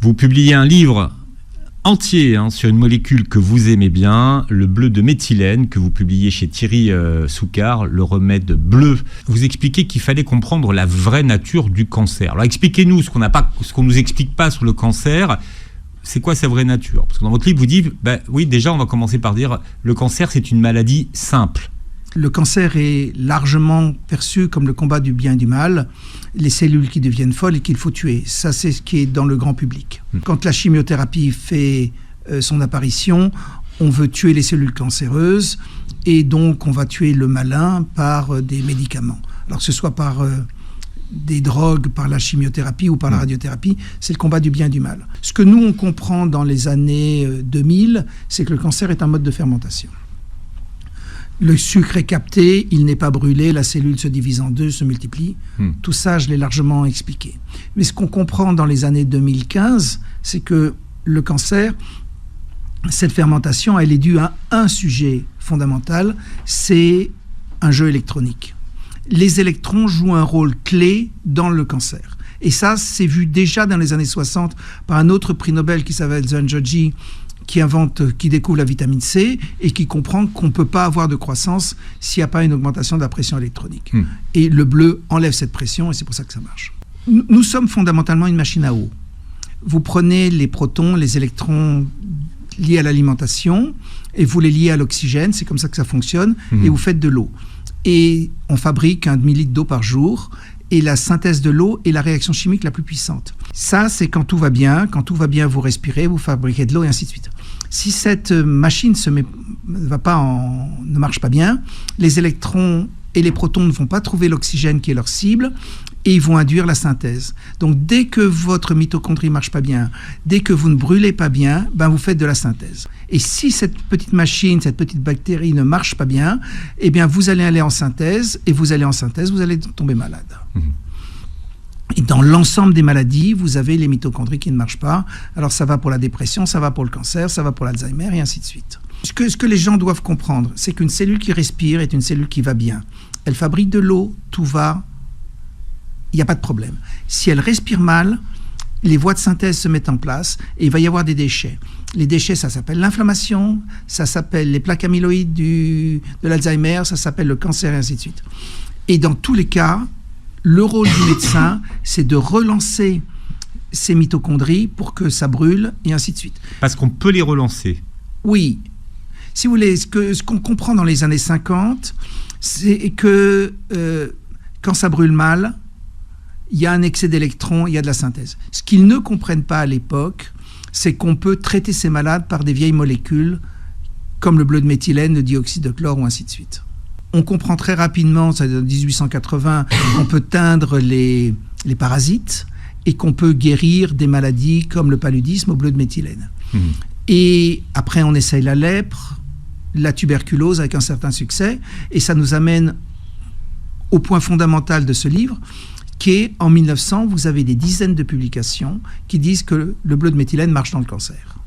Vous publiez un livre entier sur une molécule que vous aimez bien, le bleu de méthylène, que vous publiez chez Thierry Soucard, le remède bleu. Vous expliquez qu'il fallait comprendre la vraie nature du cancer. Alors expliquez-nous ce qu'on nous explique pas sur le cancer. C'est quoi sa vraie nature? Parce que dans votre livre, vous dites, oui, déjà, on va commencer par dire, le cancer, c'est une maladie simple. Le cancer est largement perçu comme le combat du bien et du mal, les cellules qui deviennent folles et qu'il faut tuer. Ça, c'est ce qui est dans le grand public. Quand la chimiothérapie fait son apparition, on veut tuer les cellules cancéreuses et donc on va tuer le malin par des médicaments. Alors que ce soit par des drogues, par la chimiothérapie ou par la radiothérapie, c'est le combat du bien et du mal. Ce que nous, on comprend dans les années 2000, c'est que le cancer est un mode de fermentation. Le sucre est capté, il n'est pas brûlé, la cellule se divise en deux, se multiplie. Tout ça, je l'ai largement expliqué. Mais ce qu'on comprend dans les années 2015, c'est que le cancer, cette fermentation, elle est due à un sujet fondamental, c'est un jeu électronique. Les électrons jouent un rôle clé dans le cancer. Et ça, c'est vu déjà dans les années 60 par un autre prix Nobel qui s'appelle Zhang-Joji, qui découvre la vitamine C et qui comprend qu'on ne peut pas avoir de croissance s'il n'y a pas une augmentation de la pression électronique. Et le bleu enlève cette pression et c'est pour ça que ça marche. Nous sommes fondamentalement une machine à eau. Vous prenez les protons, les électrons liés à l'alimentation et vous les liez à l'oxygène, c'est comme ça que ça fonctionne, et vous faites de l'eau. Et on fabrique 1 demi-litre d'eau par jour. Et la synthèse de l'eau est la réaction chimique la plus puissante. Ça, c'est quand tout va bien. Quand tout va bien, vous respirez, vous fabriquez de l'eau et ainsi de suite. Si cette machine ne marche pas bien, les électrons et les protons ne vont pas trouver l'oxygène qui est leur cible et ils vont induire la synthèse. Donc, dès que votre mitochondrie ne marche pas bien, dès que vous ne brûlez pas bien, vous faites de la synthèse. Et si cette petite machine, cette petite bactérie ne marche pas bien, eh bien, vous allez aller en synthèse et vous allez en synthèse, vous allez tomber malade. Et dans l'ensemble des maladies, vous avez les mitochondries qui ne marchent pas. Alors, ça va pour la dépression, ça va pour le cancer, ça va pour l'Alzheimer et ainsi de suite. Ce que les gens doivent comprendre, c'est qu'une cellule qui respire est une cellule qui va bien. Elle fabrique de l'eau, tout va, il n'y a pas de problème. Si elle respire mal, les voies de synthèse se mettent en place et il va y avoir des déchets. Les déchets, ça s'appelle l'inflammation, ça s'appelle les plaques amyloïdes de l'Alzheimer, ça s'appelle le cancer et ainsi de suite. Et dans tous les cas, le rôle du médecin, c'est de relancer ces mitochondries pour que ça brûle et ainsi de suite. Parce qu'on peut les relancer. Oui. Si vous voulez, ce qu'on comprend dans les années 50, c'est que quand ça brûle mal, il y a un excès d'électrons, il y a de la synthèse. Ce qu'ils ne comprennent pas à l'époque, c'est qu'on peut traiter ces malades par des vieilles molécules comme le bleu de méthylène, le dioxyde de chlore ou ainsi de suite. On comprend très rapidement, c'est en 1880, qu'on peut teindre les parasites et qu'on peut guérir des maladies comme le paludisme au bleu de méthylène. Et après, on essaye la lèpre, la tuberculose avec un certain succès, et ça nous amène au point fondamental de ce livre, qui est, en 1900, vous avez des dizaines de publications qui disent que le bleu de méthylène marche dans le cancer.